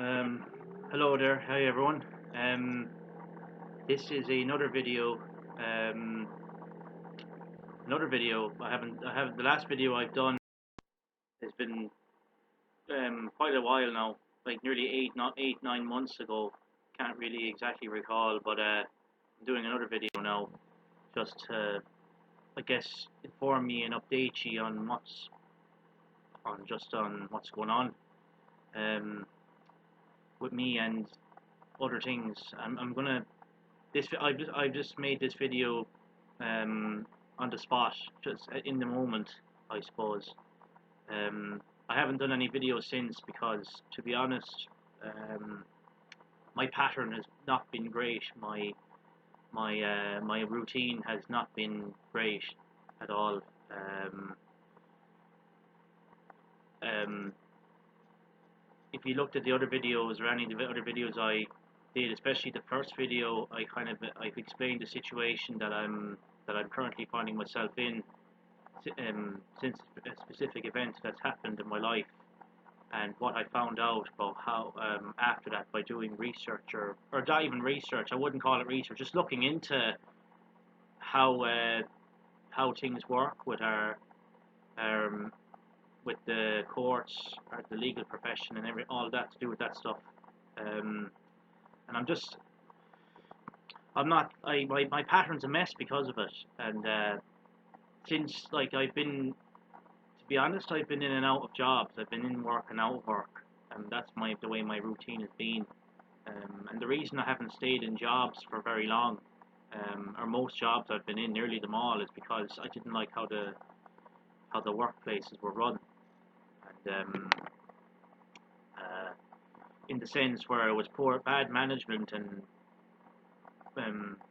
Um, Hello there, hi everyone. Um, this is another video. Um, I have the last video I've done has been quite a while now, like nearly 9 months ago. Can't really exactly recall, but I'm doing another video now, just to, I guess, inform me and update you on what's going on um, with me and other things. I'm gonna this I've just made this video on the spot, just in the moment, I suppose. Um, I haven't done any videos since because, to be honest, um, my pattern has not been great. My routine has not been great at all. Um, um, if you looked at the other videos or any of the other videos I did, especially the first video, I've explained the situation that I'm currently finding myself in, since a specific event that's happened in my life, and what I found out about how, after that, by doing research, or not even research, I wouldn't call it research, just looking into how how things work with um, with the courts, or the legal profession, and all that to do with that stuff. Um, and I'm not, my pattern's a mess because of it. And since, like, to be honest, I've been in and out of jobs. I've been in work and out of work, and that's the way my routine has been. And the reason I haven't stayed in jobs for very long, or most jobs I've been in, nearly them all, is because I didn't like how the workplaces were run. And uh, in the sense where it was bad management, and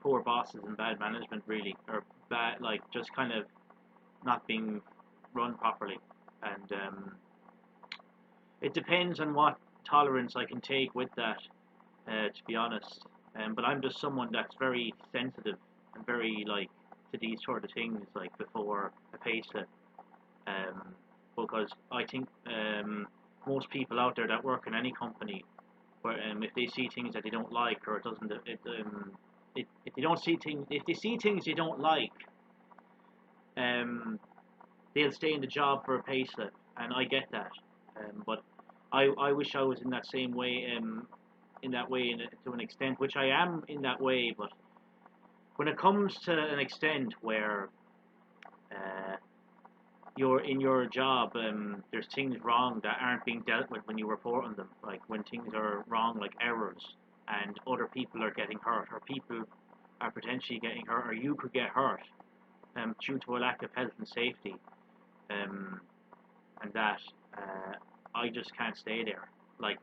poor bosses and bad management, really, or bad, like, just kind of not being run properly. And it depends on what tolerance I can take with that, to be honest. But I'm just someone that's very sensitive and very, like, to these sort of things, like before a payslip, um, because I think most people out there that work in any company, where if they see things that they don't like, or it doesn't, if they don't see things, if they see things they don't like, um, they'll stay in the job for a payslip, and I get that. But I wish I was in that same way, in that way, to an extent, which I am in that way. But when it comes to an extent where uh, you're in your job, there's things wrong that aren't being dealt with when you report on them, like when things are wrong, like errors, and other people are getting hurt, or people are potentially getting hurt, or you could get hurt, due to a lack of health and safety. Um, and that, uh, I just can't stay there. Like,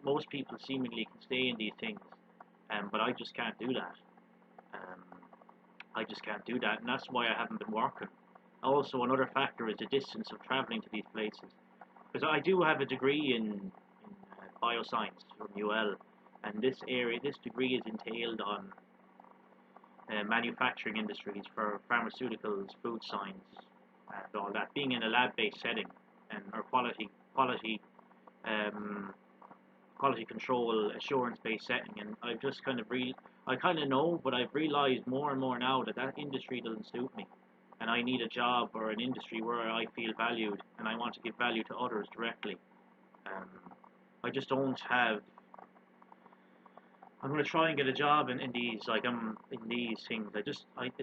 most people seemingly can stay in these things, but I just can't do that. Um, I just can't do that, and that's why I haven't been working. Also, another factor is the distance of travelling to these places, because I do have a degree in bioscience from UL, and this degree is entailed on manufacturing industries for pharmaceuticals, food science, and all that, being in a lab-based setting, and or um, quality control, assurance-based setting. And I kind of know, but I've realised more and more now that industry doesn't suit me, and I need a job or an industry where I feel valued, and I want to give value to others directly. Um, I just don't have. I'm going to try and get a job in these, like, I'm in these things. It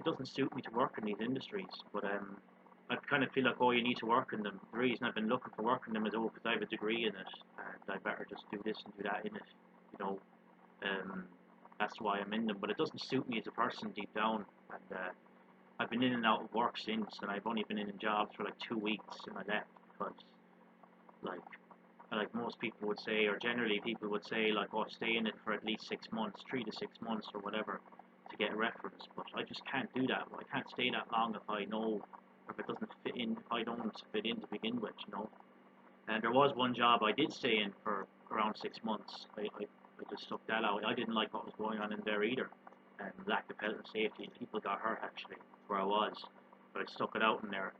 doesn't suit me to work in these industries, but I kind of feel like, oh, you need to work in them. The reason I've been looking for work in them is, oh, because I have a degree in it, and I better just do this and do that in it, you know. Um, that's why I'm in them, but it doesn't suit me as a person deep down. And I've been in and out of work since, and I've only been in jobs for like 2 weeks, and I left because, like, most people would say, or generally people would say, like, oh, stay in it for at least 6 months, 3 to 6 months, or whatever, to get a reference. But I just can't do that. I can't stay that long if I know, if it doesn't fit in, if I don't fit in to begin with, you know. And there was one job I did stay in for around 6 months. I just stuck that out. I didn't like what was going on in there either, and lack of health and safety. People got hurt, actually, where I was, but I stuck it out in there,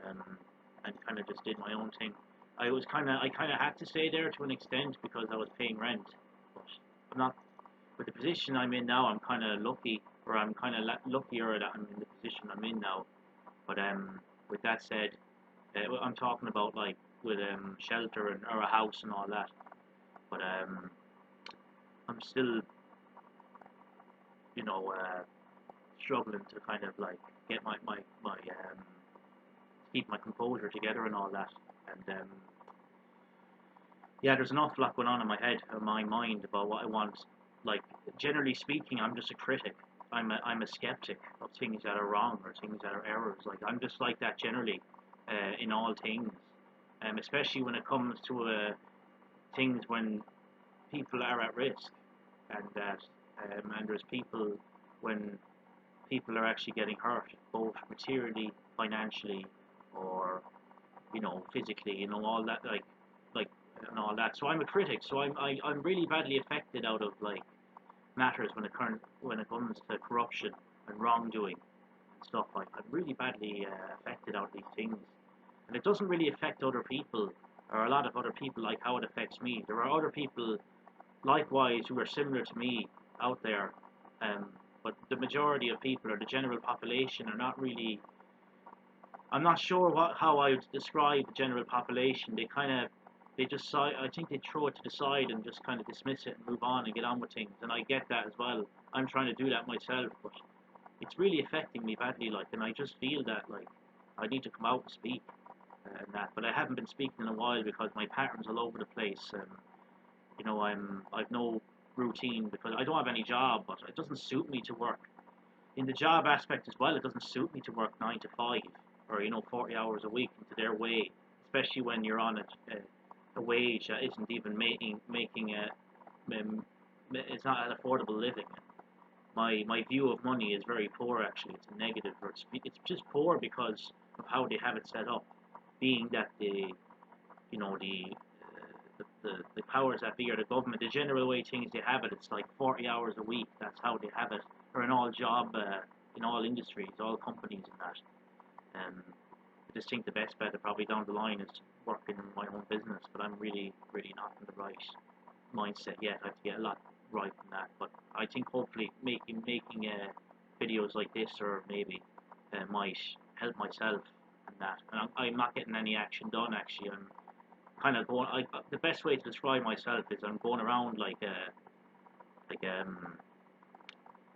um, and kind of just did my own thing. I kind of had to stay there to an extent because I was paying rent. But I'm not with the position I'm in now. I'm kind of lucky, or I'm kind of luckier that I'm in the position I'm in now. But with that said, I'm talking about like with shelter and or a house and all that. But I'm still, you know, struggling to kind of like get my keep my composure together and all that. And yeah, there's an awful lot going on in my head, in my mind about what I want. Like generally speaking, I'm just a critic. I'm a skeptic of things that are wrong or things that are errors. Like I'm just like that generally, in all things, especially when it comes to things when people are at risk, and that and there's people when people are actually getting hurt, both materially, financially, or physically, all that, like and all that. So I'm a critic. So I'm really badly affected out of like matters when it comes to corruption and wrongdoing and stuff. I'm really badly affected out of these things, and it doesn't really affect other people or a lot of other people like how it affects me. There are other people likewise who are similar to me out there, um, but the majority of people or the general population are not really. I'm not sure how I would describe the general population. They just I think they throw it to the side and just kind of dismiss it and move on and get on with things. And I get that as well. I'm trying to do that myself, but it's really affecting me badly. Like, and I just feel that like I need to come out and speak and that. But I haven't been speaking in a while because my pattern's all over the place. I've no routine because I don't have any job, but it doesn't suit me to work in the job aspect as well. It doesn't suit me to work 9 to 5 or 40 hours a week into their way, especially when you're on a wage that isn't even making it's not an affordable living. My view of money is very poor actually. It's a negative, or it's just poor because of how they have it set up, being that the powers that be or the government, the general way things they have it, it's like 40 hours a week. That's how they have it, or in all industries, all companies, and that. I just think the best bet probably down the line is working in my own business, but I'm really, really not in the right mindset yet. I have to get a lot right in that. But I think hopefully making videos like this or maybe might help myself in that. And I'm not getting any action done actually. I'm kind of going. The best way to describe myself is I'm going around like um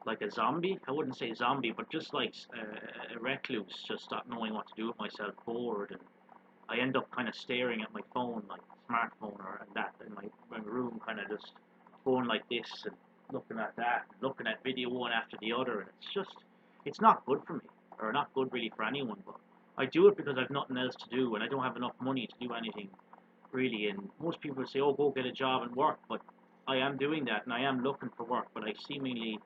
like a zombie. I wouldn't say zombie, but just like a recluse, just not knowing what to do with myself, bored, and I end up kind of staring at my phone, like smartphone or and that, in my room, kind of just going like this and looking at that, and looking at video one after the other, and it's not good for me, or not good really for anyone. But I do it because I've nothing else to do, and I don't have enough money to do anything really. And most people say, "Oh, go get a job and work," but I am doing that, and I am looking for work, but I seemingly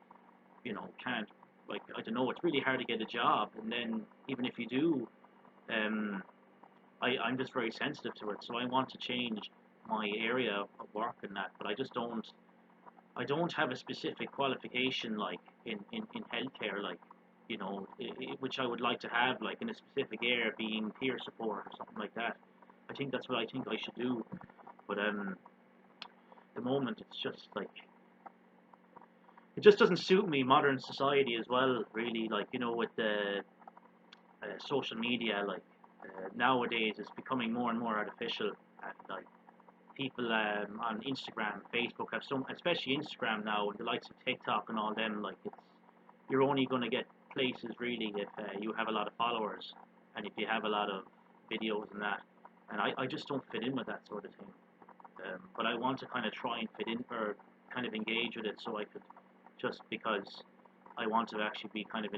can't, like, I don't know, it's really hard to get a job, and then even if you do, um, I'm just very sensitive to it, so I want to change my area of work and that, but I don't have a specific qualification like in healthcare, like, which I would like to have, like in a specific area, being peer support or something like that. I think that's what I think I should do, but at the moment it's just like, it just doesn't suit me, modern society as well, really, like, with the social media, like, nowadays it's becoming more and more artificial, and like people on Instagram, Facebook have some, especially Instagram now, and the likes of TikTok and all them, like, you're only going to get places really if you have a lot of followers and if you have a lot of videos and that, and I just don't fit in with that sort of thing. But I want to kind of try and fit in or kind of engage with it, so I could, just because I want to actually be kind of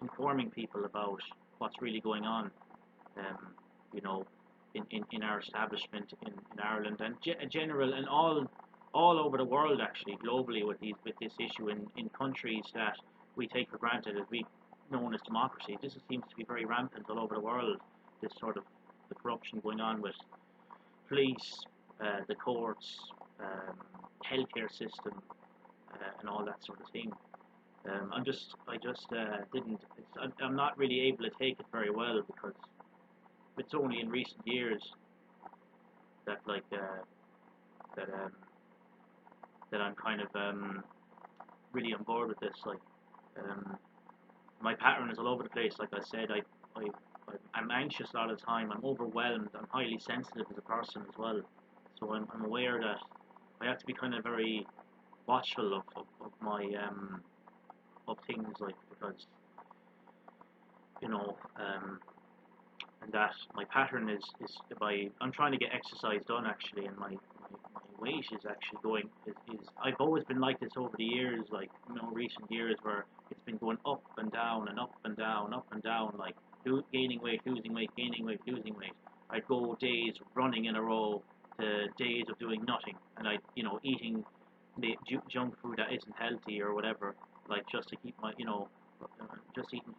informing people about what's really going on, um, you know, in our establishment in Ireland, and general, and all over the world actually, globally, with this issue in countries that we take for granted as we known as democracy. This seems to be very rampant all over the world. This sort of the corruption going on with police, the courts, healthcare system, and all that sort of thing. I just didn't. I'm not really able to take it very well because it's only in recent years. like that that I'm kind of really on board with this. Like um, my pattern is all over the place. Like I said, I I'm anxious a lot of the time. I'm overwhelmed. I'm highly sensitive as a person as well. So I'm aware that I have to be kind of very watchful of my of things, like, because you know and that my pattern is if I'm trying to get exercise done actually, and my weight is actually going is I've always been like this over the years, like, recent years, where it's been going up and down and up and down, up and down, like gaining weight, losing weight, gaining weight, losing weight. I'd go days running in a row to days of doing nothing, and I eating the junk food that isn't healthy or whatever, like, just to keep my just eating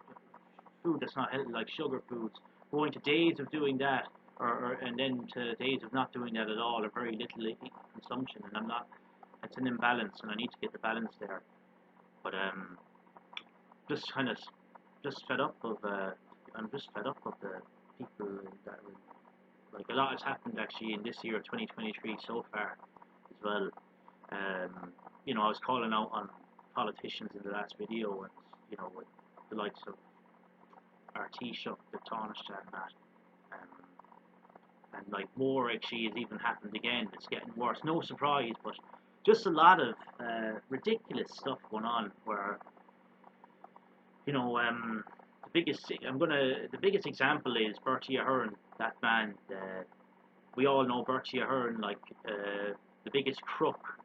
food that's not healthy, like sugar foods, going to days of doing that, and then to days of not doing that at all, or very little consumption, and I'm not. It's an imbalance, and I need to get the balance there. But just kind of just fed up of. I'm just fed up of the people that like, a lot has happened actually in this year, 2023, so far as well. I was calling out on politicians in the last video, and with the likes of our Taoiseach, the Taoiseach, and that. Um, and like, more actually has even happened again. It's getting worse. No surprise, but just a lot of ridiculous stuff going on. Where the biggest example is Bertie Ahern, that man. We all know Bertie Ahern, like, the biggest crook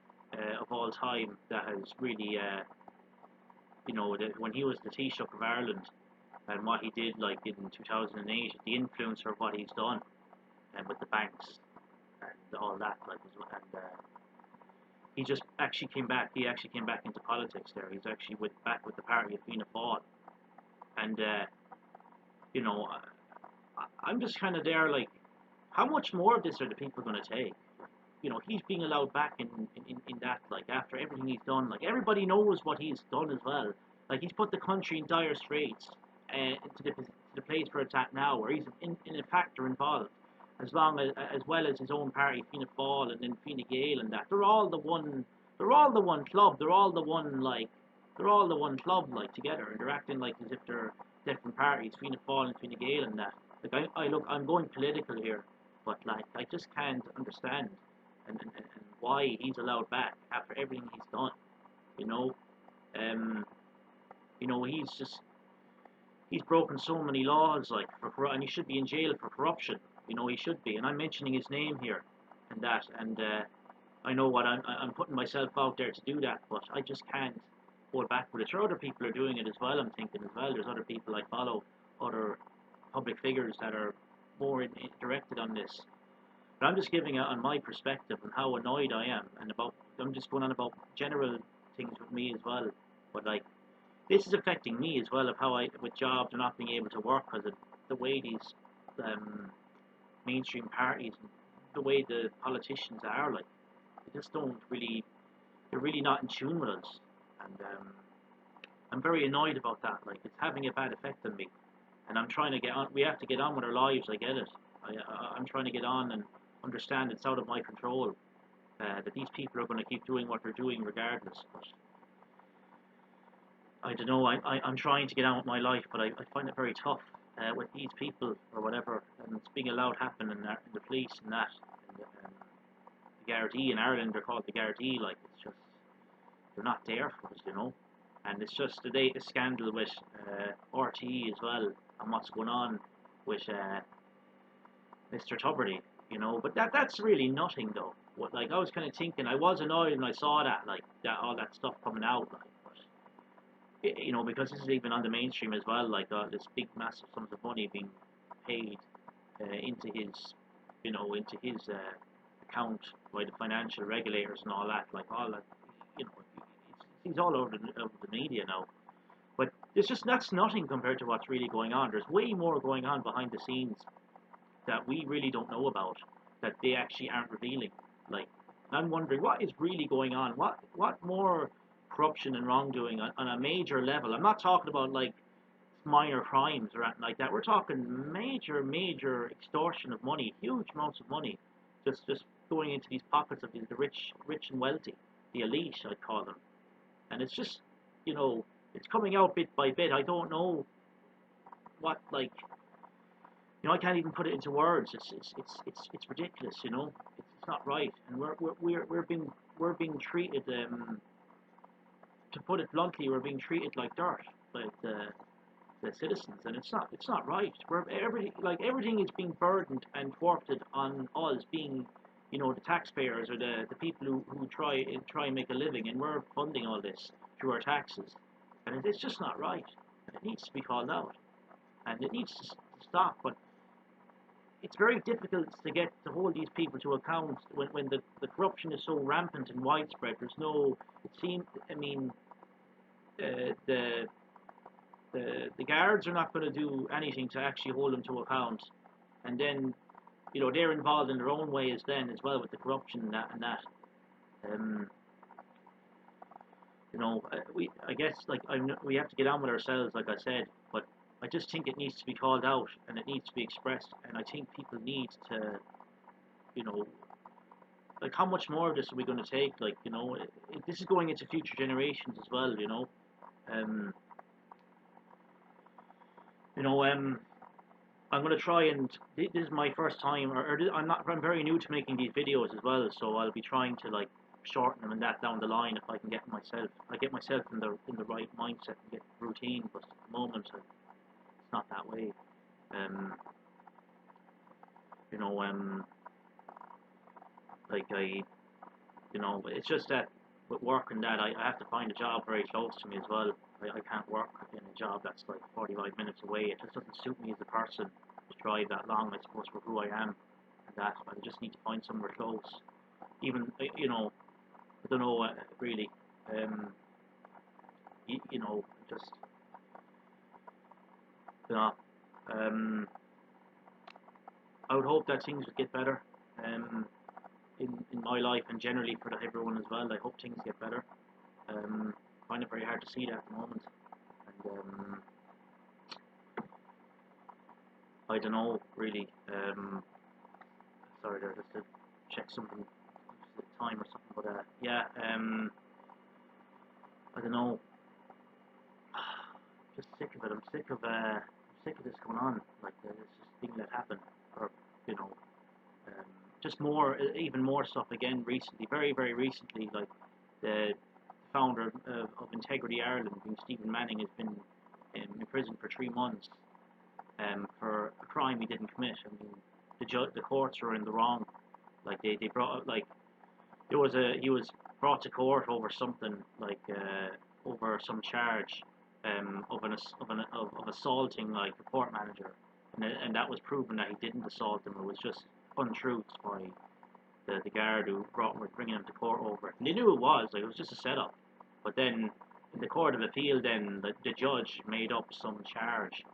of all time, that has really, when he was the Taoiseach of Ireland, and what he did, like, in 2008, the influence of what he's done, and with the banks and all that, like, and he just actually came back. He actually came back into politics. There, he's actually back with the party of Fianna Fáil, and you know, I'm just kind of there, like, how much more of this are the people going to take? He's being allowed back in that, like, after everything he's done. Like, everybody knows what he's done as well. Like, he's put the country in dire straits, to the place where it's at now, where he's in a factor involved, as well as his own party, Fianna Fáil, and then Fine Gael, and that. They're all the one. They're all the one club. They're all the one, like. They're all the one club, like, together, and they're acting like as if they're different parties, Fianna Fáil and Fine Gael, and that. Like, I'm going political here, but, like, I just can't understand and why he's allowed back after everything he's done. You know, um, he's broken so many laws, like, and he should be in jail for corruption. He should be, and I'm mentioning his name here, and that, and I know what I'm putting myself out there to do that, but I just can't hold back with it. Sure, other people are doing it as well. I'm thinking as well. There's other people I follow, other public figures that are more directed on this. But I'm just giving it on my perspective and how annoyed I am, and I'm just going on about general things with me as well. But, like, this is affecting me as well, of how with jobs and not being able to work, because of the way these mainstream parties, the way the politicians are, like, they just don't really, they're really not in tune with us, and I'm very annoyed about that. Like, it's having a bad effect on me, and I'm trying to get on. We have to get on with our lives. I get it. I'm trying to get on and understand it's out of my control. That these people are going to keep doing what they're doing regardless. But I don't know. I'm trying to get on with my life, but I find it very tough with these people or whatever, and it's being allowed to happen in the police and that. And, the Gardaí in Ireland are called the Gardaí. Like, it's just, they're not there for us. And it's just the latest scandal with RTE as well, and what's going on with Mr. Tubridy. But that's really nothing, though. Like, I was kind of thinking, I was annoyed when I saw that, like, that all that stuff coming out, like, but because this is even on the mainstream as well, like, this big massive sums of money being paid into his account by the financial regulators and all that, like, all that, he's all over the media now. But that's nothing compared to what's really going on. There's way more going on behind the scenes that we really don't know about, that they actually aren't revealing. Like, I'm wondering what is really going on. What more corruption and wrongdoing on a major level? I'm not talking about, like, minor crimes or anything like that. We're talking major extortion of money, huge amounts of money, just going into these pockets of the rich and wealthy, the elite, I'd call them. And it's just, you know, it's coming out bit by bit. I don't know what, like, you know, I can't even put it into words. It's ridiculous, you know. It's not right, and we're being treated, to put it bluntly, we're being treated like dirt, like the citizens, and it's not right. Everything is being burdened and thwarted on us being, you know, the taxpayers or the people who try and make a living, and we're funding all this through our taxes, and it's just not right, and it needs to be called out, and it needs to stop. But it's very difficult to hold these people to account when the corruption is so rampant and widespread. There's no, it seems, I mean, the the guards are not going to do anything to actually hold them to account, and then, you know, they're involved in their own ways then as well with the corruption and that. Um, you know, I guess, like, we have to get on with ourselves, like I said, but I just think it needs to be called out and it needs to be expressed, and I think people need to, you know, like, how much more of this are we going to take? Like, you know, this is going into future generations as well, you know. Um, you know, I'm going to try and this is my first time, I'm very new to making these videos as well, so I'll be trying to, like, shorten them and that down the line if I can get myself in the right mindset and get routine. But at the moment, it's not that way. Um, you know, like, you know, it's just that with work and that, I have to find a job very close to me as well. I can't work in a job that's like 45 minutes away. It just doesn't suit me as a person to drive that long, I suppose, for who I am and that. I just need to find somewhere close. Even, you know, I don't know, really. You know, just, you know, I would hope that things would get better. In my life and generally for everyone as well. I hope things get better. I find it very hard to see that at the moment. And I don't know, really. Sorry there, just to check something, the time or something. But yeah, I don't know. Just sick of it. I'm sick of this going on. Like, this just thing that happened, or, you know, um, just more, even more stuff again recently, very very recently. Like, the founder of Integrity Ireland, Stephen Manning, has been in prison for 3 months, for a crime he didn't commit. I mean, the courts are in the wrong. Like, they brought, like, he was brought to court over something, like, over some charge, of assaulting, like, a court manager, and that was proven that he didn't assault him. It was just untruths by the guard who were bringing him to court over it. And they knew it was, like, it was just a setup. But then in the Court of Appeal, then the judge made up some charge,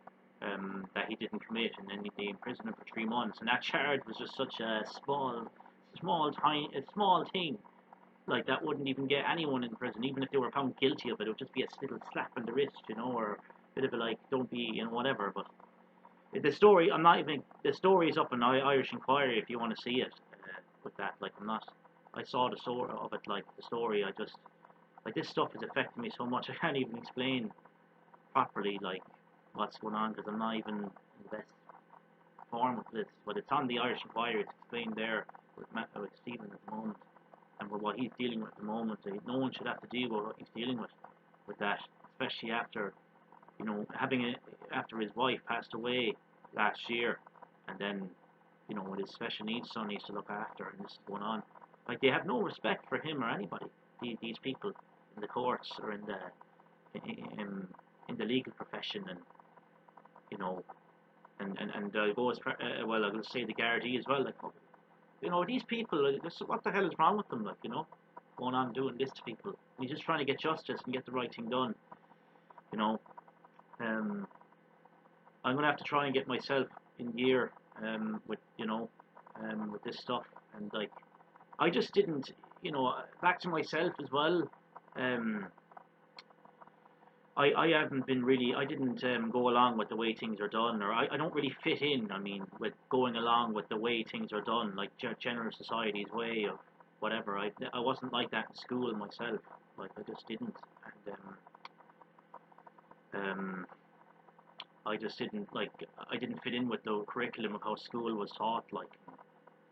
that he didn't commit, and then they imprisoned him for 3 months. And that charge was just such a small thing, like, that wouldn't even get anyone in prison, even if they were found guilty of it. It would just be a little slap in the wrist, you know, or a bit of a, like, don't be, you know, whatever. But the story, the story is up in Irish Inquiry if you want to see it. With that, like, I saw the story of it, like, the story. I just, like, this stuff is affecting me so much. I can't even explain properly, like, what's going on, because I'm not even in the best form of this. But it's on the Irish Inquiry. It's explained there with Stephen at the moment, and with what he's dealing with at the moment. No one should have to deal with what he's dealing with that, especially after, you know, after his wife passed away last year, and then, you know, with his special needs son he used to look after, and this is going on. Like, they have no respect for him or anybody. These people in the courts or in the legal profession, and, you know, and go as well. I will say the Gardaí as well. Like, you know, these people, what the hell is wrong with them? Like, you know, going on doing this to people. He's just trying to get justice and get the right thing done. You know, um, I'm gonna have to try and get myself in gear, with, you know, with this stuff, and, like, I just didn't, you know, back to myself as well. Um, I haven't been really. I didn't go along with the way things are done, or I don't really fit in. I mean, with going along with the way things are done, like general society's way of whatever. I wasn't like that in school myself. Like I just didn't, and um, I just didn't like. I didn't fit in with the curriculum of how school was taught, like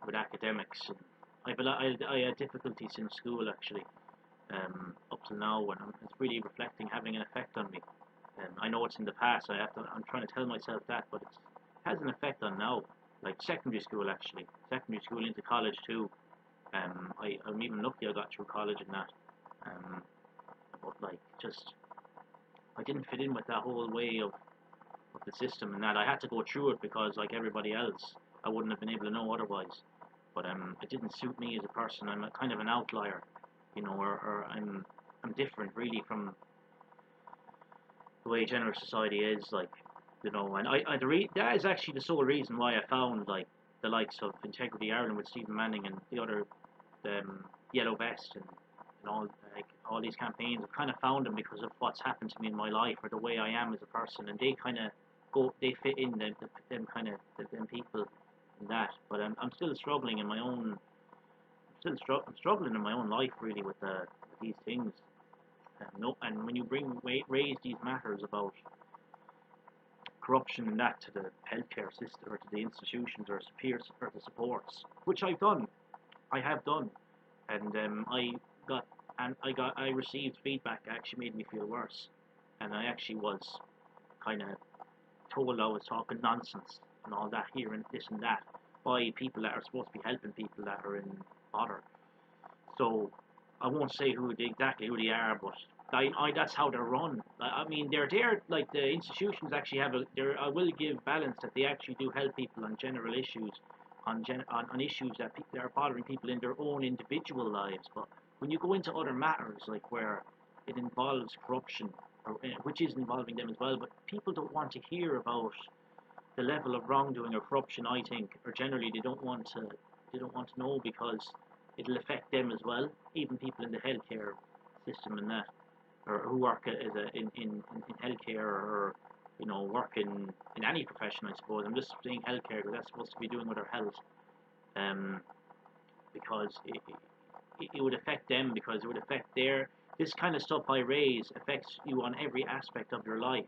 with academics. And I had difficulties in school actually, up till now, and it's really reflecting, having an effect on me. I know it's in the past. I'm trying to tell myself that, but it has an effect on now. Like secondary school, actually, secondary school into college too. I'm even lucky I got through college and that. Um, but like, just I didn't fit in with that whole way of the system and that. I had to go through it because, like everybody else, I wouldn't have been able to know otherwise. But it didn't suit me as a person. I'm a kind of an outlier, or I'm different really from the way general society is, like, and that is actually the sole reason why I found, like, the likes of Integrity Ireland with Stephen Manning and the other, Yellow Vest, and all these campaigns. I've kind of found them because of what's happened to me in my life, or the way I am as a person, and they fit in them kind of them people in that. But I'm still struggling in my own, I'm struggling in my own life really with these things. No, and when you raise these matters about corruption and that to the healthcare system or to the institutions or peers or the supports, which I have done, and got I received feedback that actually made me feel worse, and I actually was kind of told I was talking nonsense and all that here and this and that by people that are supposed to be helping people that are in bother. So I won't say exactly who they are, but that's how they're run. I mean, they're there. Like the institutions actually have a. There, I will give balance that they actually do help people on general issues, on issues that are bothering people in their own individual lives. But when you go into other matters, like where it involves corruption, which is involving them as well, but people don't want to hear about the level of wrongdoing or corruption, I think, or generally they don't want to know because it'll affect them as well. Even people in the healthcare system and that, or who work in healthcare, or work in any profession, I suppose. I'm just saying healthcare because that's supposed to be doing with our health, um, because it would affect them, because it would affect their this kind of stuff I raise affects you on every aspect of your life,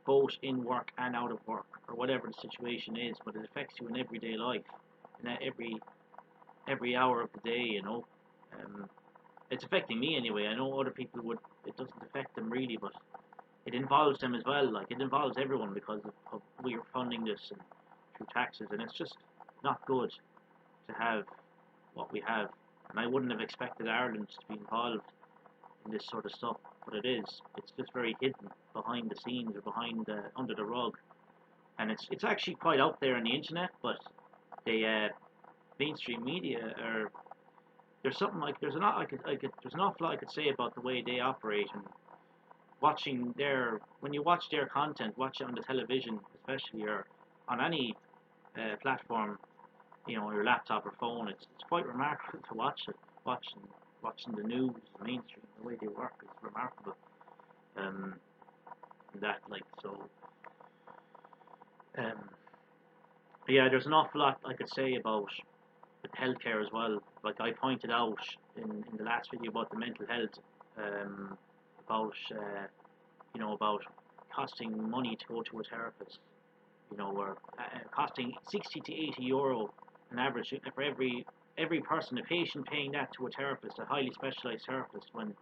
both in work and out of work, or whatever the situation is. But it affects you in everyday life, and every hour of the day. It's affecting me anyway. I know other people would. It doesn't affect them really, but it involves them as well. Like it involves everyone because of we are funding this and through taxes, and it's just not good to have what we have. And I wouldn't have expected Ireland to be involved in this sort of stuff, but it is. It's just very hidden behind the scenes or behind under the rug, and it's actually quite out there on the internet. But the mainstream media are there's something like there's an awful lot I could say about the way they operate, and watching their when you watch their content, watch it on the television especially, or on any platform, your laptop or phone. It's quite remarkable to watch it. Watching the news, the mainstream, the way they work is remarkable. Um, that like so. Um, yeah, there's an awful lot I could say about with healthcare as well. Like I pointed out in the last video about the mental health, um, about about costing money to go to a therapist, or costing 60 to 80 euro an average for every person, a patient paying that to a therapist, a highly specialized therapist, when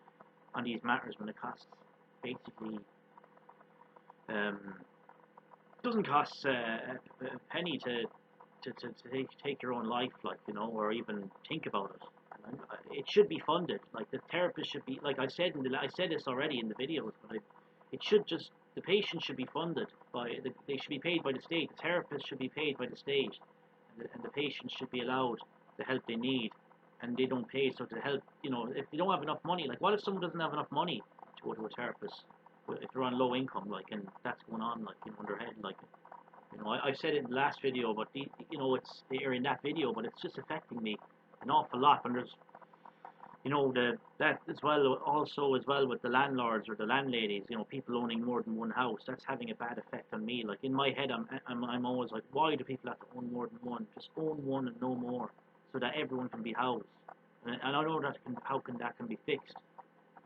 on these matters, when it costs basically um, doesn't cost a penny to take your own life, like, or even think about it. And it should be funded. Like the therapist should be, like I said this already in the videos, but it should just the patient should be funded they should be paid by the state. The therapist should be paid by the state, and the patient should be allowed the help they need, and they don't pay. So to help, if they don't have enough money, like what if someone doesn't have enough money to go to a therapist? If they're on low income, like, and that's going on, like, in their head, like, I said it in the last video, but it's or in that video, but it's just affecting me an awful lot. And that as well, also as well with the landlords or the landladies, people owning more than one house, that's having a bad effect on me. Like in my head, I'm always like, why do people have to own more than one? Just own one and no more, so that everyone can be housed. And I know how can that can be fixed.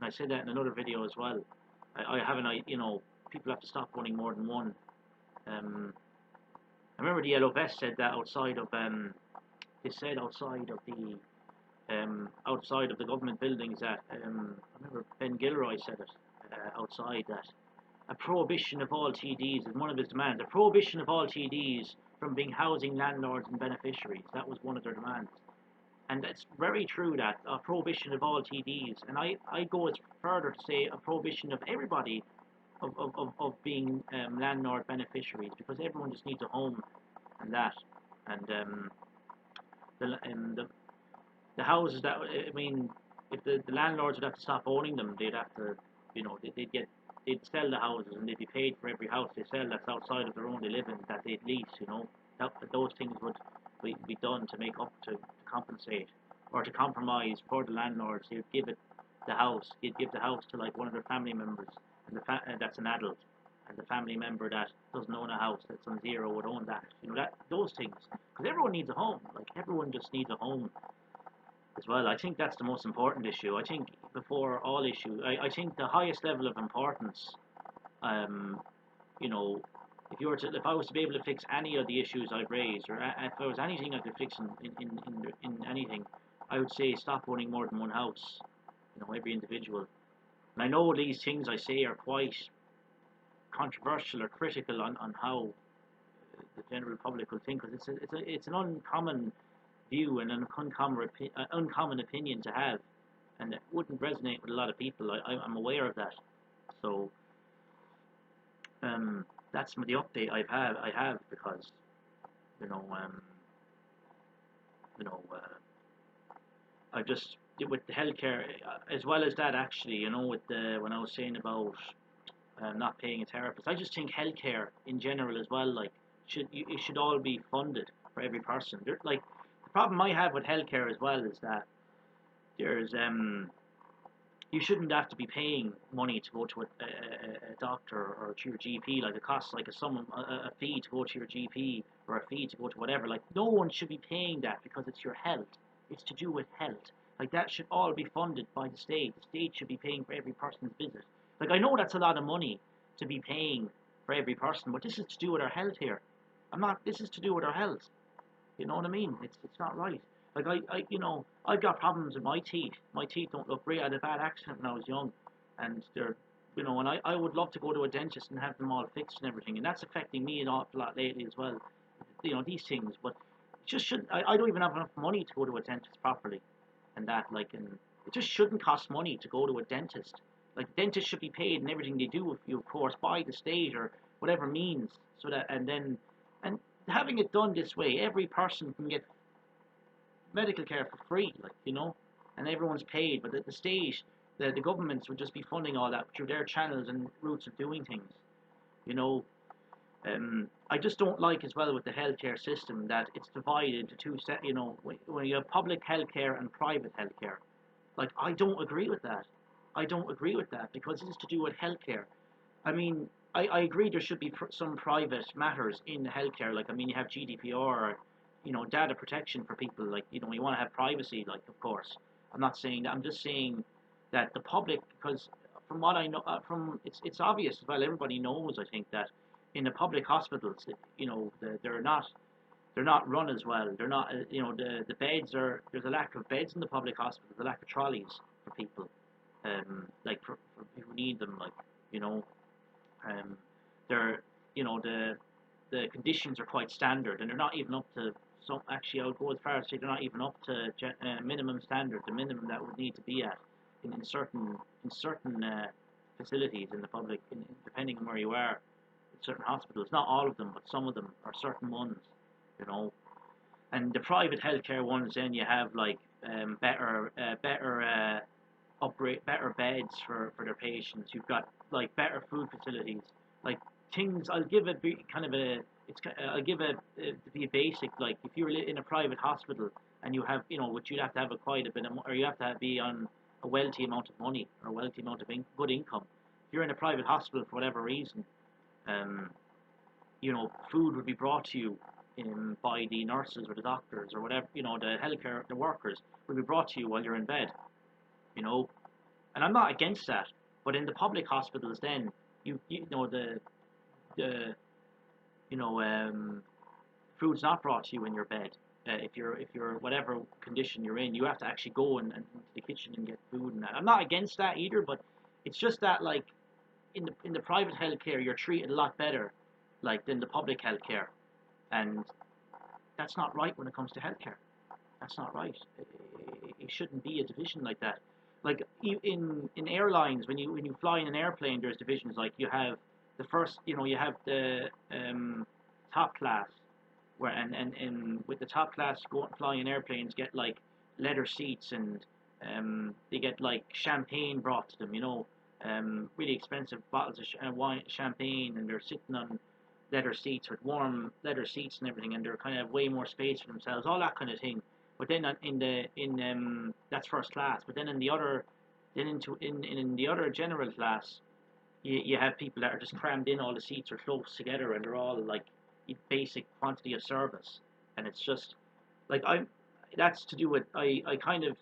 And I said that in another video as well. I haven't, people have to stop owning more than one. Um, I remember the Yellow Vest said that they said outside of the government buildings that I remember Ben Gilroy said it outside that a prohibition of all TDs is one of his demands. A prohibition of all TDs from being housing landlords and beneficiaries. That was one of their demands. And it's very true that a prohibition of all TDs, and I go as further to say a prohibition of everybody of being landlord beneficiaries, because everyone just needs a home and that. And the houses that, I mean, if the landlords would have to stop owning them, they'd have to, they'd sell the houses and they'd be paid for every house they sell that's outside of their own they live in that they'd lease. Those things would be done to make up to compensate or to compromise for the landlords. They'd give the house to like one of their family members, and that's an adult, and the family member that doesn't own a house that's on zero would own that. Those things, because everyone needs a home. Like everyone just needs a home as well. I think that's the most important issue. I think before all issues, I think the highest level of importance, um, you know, if I was to be able to fix any of the issues I've raised, or if there was anything I could fix in anything, I would say stop owning more than one house. Every individual. And I know these things I say are quite controversial or critical on how the general public will think, because it's an uncommon view and an uncommon opinion to have, and it wouldn't resonate with a lot of people. I'm aware of that. So that's the update I have because you know um, I just with the healthcare as well as that actually with the when I was saying about not paying a therapist, I just think healthcare in general as well, like it should all be funded for every person. Like the problem I have with healthcare as well is that there's you shouldn't have to be paying money to go to a doctor or to your GP. Like it costs like a fee to go to your GP or a fee to go to whatever. Like no one should be paying that because it's your health. It's to do with health. Like that should all be funded by the state. The state should be paying for every person's visit. Like I know that's a lot of money to be paying for every person, but this is to do with our health here. I'm not. This is to do with our health. You know what I mean? It's not right. Like I've got problems with my teeth. My teeth don't look great. I had a bad accident when I was young, and and I would love to go to a dentist and have them all fixed and everything, and that's affecting me an awful lot lately as well. These things, but it just should. I don't even have enough money to go to a dentist properly, and it just shouldn't cost money to go to a dentist. Like dentists should be paid and everything they do, if you of course by the state or whatever means, so that and having it done this way, every person can get medical care for free, and everyone's paid. But at the state, the governments would just be funding all that through their channels and routes of doing things. You know, I just don't like as well with the healthcare system that it's divided into two set. When you have public healthcare and private healthcare, like I don't agree with that. I don't agree with that because it's to do with healthcare. I mean, I agree there should be some private matters in healthcare. Like, I mean, you have GDPR, data protection for people. Like, you want to have privacy, like, of course. I'm not saying that. I'm just saying that the public, because from what I know, it's obvious as well. Everybody knows, I think, that in the public hospitals, they're not run as well. They're not, the beds there's a lack of beds in the public hospitals, a lack of trolleys for people, like for people who need them, like, you know. Um, they're, the conditions are quite standard, and they're not even up to some. Actually, I would go as far as say they're not even up to minimum standard, the minimum that would need to be at in certain facilities in the public, depending on where you are, in certain hospitals. Not all of them, but some of them are certain ones, you know. And the private healthcare ones, then you have like better beds for their patients. You've got like better food facilities, like things. I'll give a kind of a. I'll give to be a basic. Like if you're in a private hospital, and you have, which you'd have to have a quite a bit of, or you have to be on a wealthy amount of money or a wealthy amount of good income. If you're in a private hospital for whatever reason, um, food would be brought to you by the nurses or the doctors or whatever, the healthcare, the workers would be brought to you while you're in bed, you know. And I'm not against that, but in the public hospitals, then you know the you know food's not brought to you in your bed. If you're whatever condition you're in, you have to actually go and into the kitchen and get food and that. I'm not against that either, but it's just that like in the private healthcare, you're treated a lot better, like than the public healthcare, and that's not right when it comes to healthcare. That's not right. It shouldn't be a division like that. Like in airlines, when you fly in an airplane, there's divisions. Like you have the first, you have the top class, where and with the top class flying airplanes get like leather seats, and they get like champagne brought to them. Really expensive bottles of wine, champagne, and they're sitting on leather seats with warm leather seats and everything, and they're kind of way more space for themselves, all that kind of thing. But then in that's first class. But then in the other, then into in the other general class, you have people that are just crammed in. All the seats are close together, and they're all like basic quantity of service, and it's just like I. That's to do with I kind of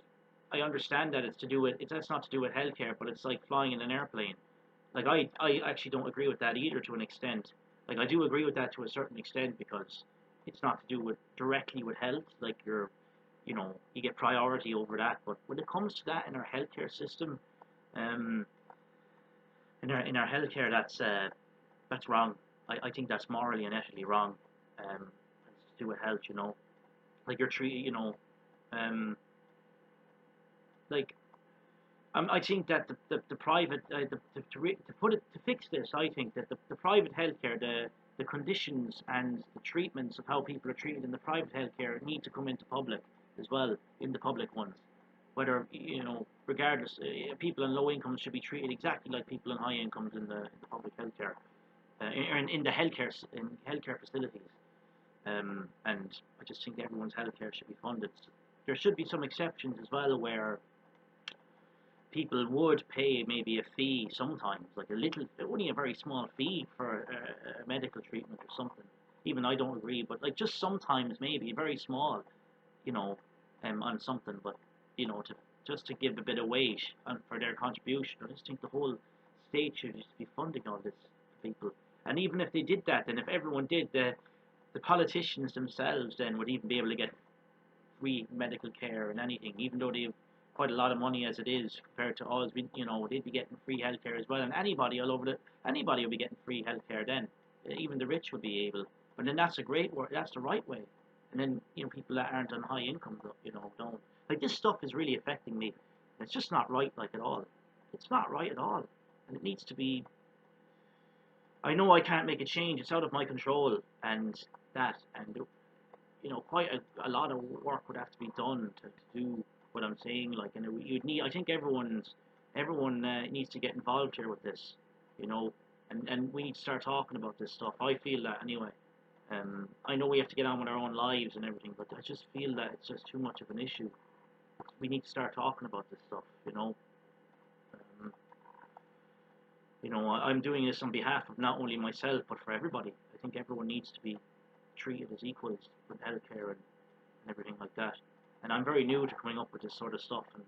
I understand that it's to do with that's not to do with healthcare, but it's like flying in an airplane. Like I actually don't agree with that either to an extent. Like I do agree with that to a certain extent because it's not to do with directly with health. Like you get priority over that. But when it comes to that in our healthcare system, um, in our healthcare, that's wrong. I think that's morally and ethically wrong. It's to do with health. Like you're treated, um, like I think that the private to fix this, I think that the private healthcare, the conditions and the treatments of how people are treated in the private healthcare need to come into public as well, in the public ones. Whether regardless, people in low incomes should be treated exactly like people in high incomes in the public healthcare, in the healthcare facilities. And I just think everyone's healthcare should be funded. There should be some exceptions as well where people would pay maybe a fee sometimes, like a little, only a very small fee for a medical treatment or something. Even I don't agree, but like just sometimes maybe very small, you know, on something. But to just to give a bit of weight for their contribution. I just think the whole state should just be funding all this for people. And even if they did that, then if everyone did, the politicians themselves then would even be able to get free medical care and anything, even though they have quite a lot of money as it is compared to us. They'd be getting free healthcare as well, and anybody will be getting free healthcare then. Even the rich will be able. But then that's a great work. That's the right way. And then people that aren't on high income, don't like this stuff is really affecting me. It's just not right, like at all. It's not right at all, and it needs to be. I know I can't make a change. It's out of my control, and that and quite a lot of work would have to be done to do what I'm saying. Like, and you'd need. I think everyone needs to get involved here with this, you know, and we need to start talking about this stuff. I feel that anyway. I know we have to get on with our own lives and everything, but I just feel that it's just too much of an issue. We need to start talking about this stuff, you know. Um, I'm doing this on behalf of not only myself but for everybody. I think everyone needs to be treated as equals with healthcare and everything like that. And I'm very new to coming up with this sort of stuff, and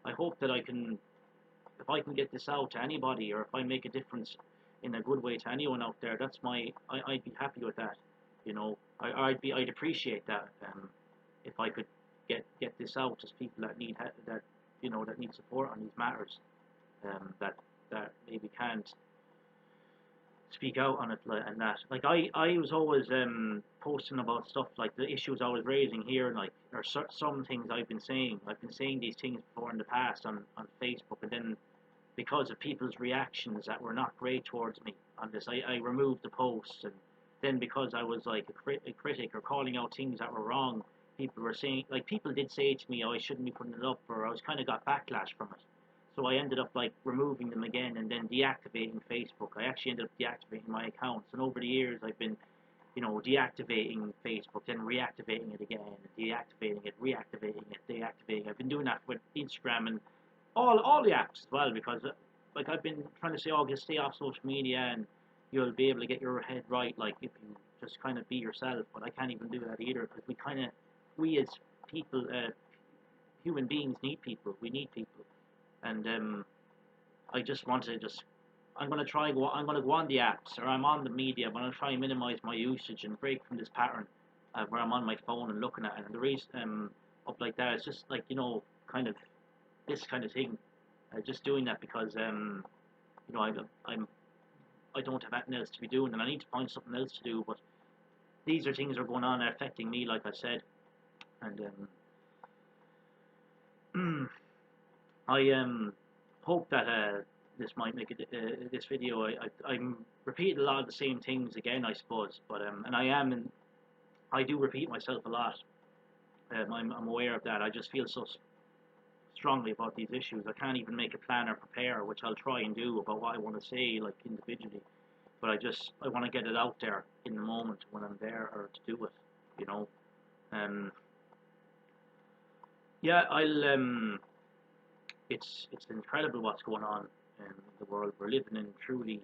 I hope that if I can get this out to anybody, or if I make a difference in a good way to anyone out there, I'd be happy with that. I'd appreciate that if I could get this out to people that that need support on these matters, that maybe can't speak out on it and that. Like I was always posting about stuff like the issues I was raising here, and like or some things I've been saying. I've been saying these things before in the past on Facebook, and then because of people's reactions that were not great towards me on this, I removed the post, and then because I was like a critic or calling out things that were wrong, people did say to me, oh, I shouldn't be putting it up, or I was kind of got backlash from it. So I ended up like removing them again and then deactivating Facebook. I actually ended up deactivating my accounts, and over the years I've been deactivating Facebook, then reactivating it again, deactivating it, reactivating it, deactivating it. I've been doing that with Instagram and all the apps as well, because like I've been trying to say, oh, just stay off social media and you'll be able to get your head right, like if you just kind of be yourself. But I can't even do that either, because we as people, human beings need people. We need people, and I just want to just. I'm gonna go on the apps, or I'm on the media. I'm gonna try and minimize my usage and break from this pattern where I'm on my phone and looking at it. And the reason up like that, it's just like kind of this kind of thing. Just doing that because you know, I, I'm I don't have anything else to be doing, and I need to find something else to do. But these are things that are going on and affecting me, like I said, and I hope that this might make it. This video, I'm repeating a lot of the same things again, I suppose, but and I do repeat myself a lot. I'm aware of that. I just feel so strongly about these issues. I can't even make a plan or prepare, which I'll try and do about what I want to say, like individually. But I want to get it out there in the moment when I'm there, or to do it, you know. Um, yeah, it's incredible what's going on in the world. We're living in truly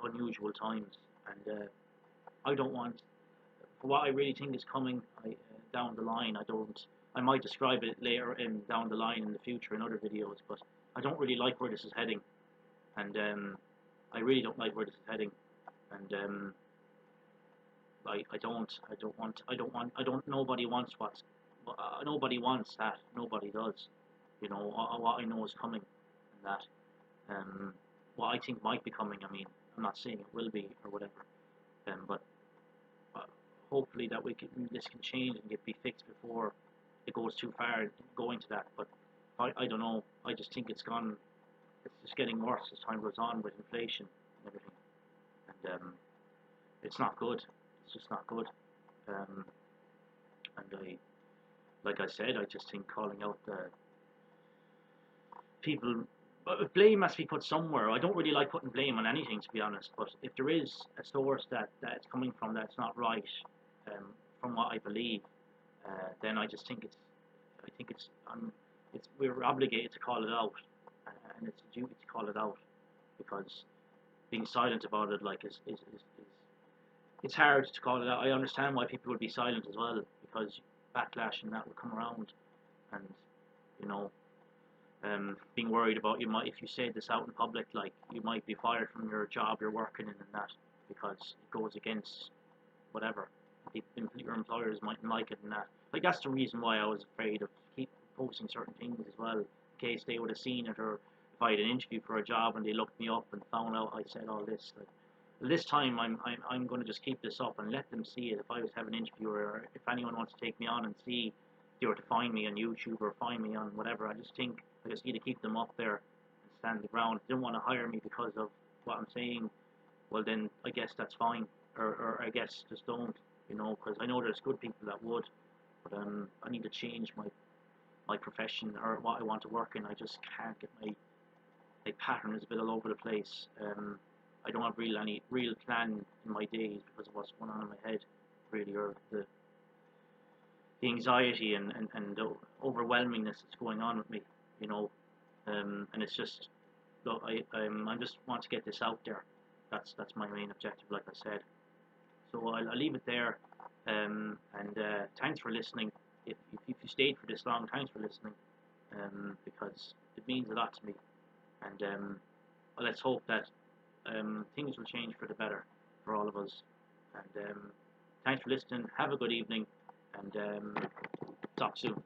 unusual times, and I don't want, for what I really think is coming down the line. I might describe it later in down the line in the future in other videos, but I don't really like where this is heading, and I really don't like where this is heading, and nobody wants nobody wants that. Nobody does. What I know is coming, and that what I think might be coming. I mean, I'm not saying it will be or whatever, but uh, hopefully that this can change and be fixed before it goes too far going to that. But I don't know. I just think it's gone. It's just getting worse as time goes on with inflation and everything, and it's not good. It's just not good. Um, and like I said, I just think calling out the people, blame must be put somewhere. I don't really like putting blame on anything, to be honest. But if there is a source that it's coming from that's not right, from what I believe, then I just think we're obligated to call it out, and it's a duty to call it out, because being silent about it, like, is it's hard to call it out. I understand why people would be silent as well, because backlash and that will come around, and you know, being worried about, if you say this out in public, like, you might be fired from your job you're working in, and that, because it goes against whatever your employers mightn't like it, and that. Like, that's the reason why I was afraid of keep posting certain things as well, in case they would have seen it, or if I had an interview for a job and they looked me up and found out I said all this. Like, this time I'm going to just keep this up and let them see it. If I was to have an interview, or if anyone wants to take me on and see, if they were to find me on YouTube or find me on whatever, I just think I just need to keep them up there and stand the ground. If they don't want to hire me because of what I'm saying, well then I guess that's fine, or I guess just don't, because I know there's good people that would, but I need to change my profession or what I want to work in. I just can't get my pattern is a bit all over the place. I don't have any real plan in my days because of what's going on in my head, really, or the anxiety and the overwhelmingness that's going on with me, you know. And it's just, look, I just want to get this out there. That's my main objective, like I said. So I'll leave it there. And thanks for listening. If you stayed for this long, thanks for listening. Because it means a lot to me. And let's hope that things will change for the better for all of us. And thanks for listening. Have a good evening, and talk soon.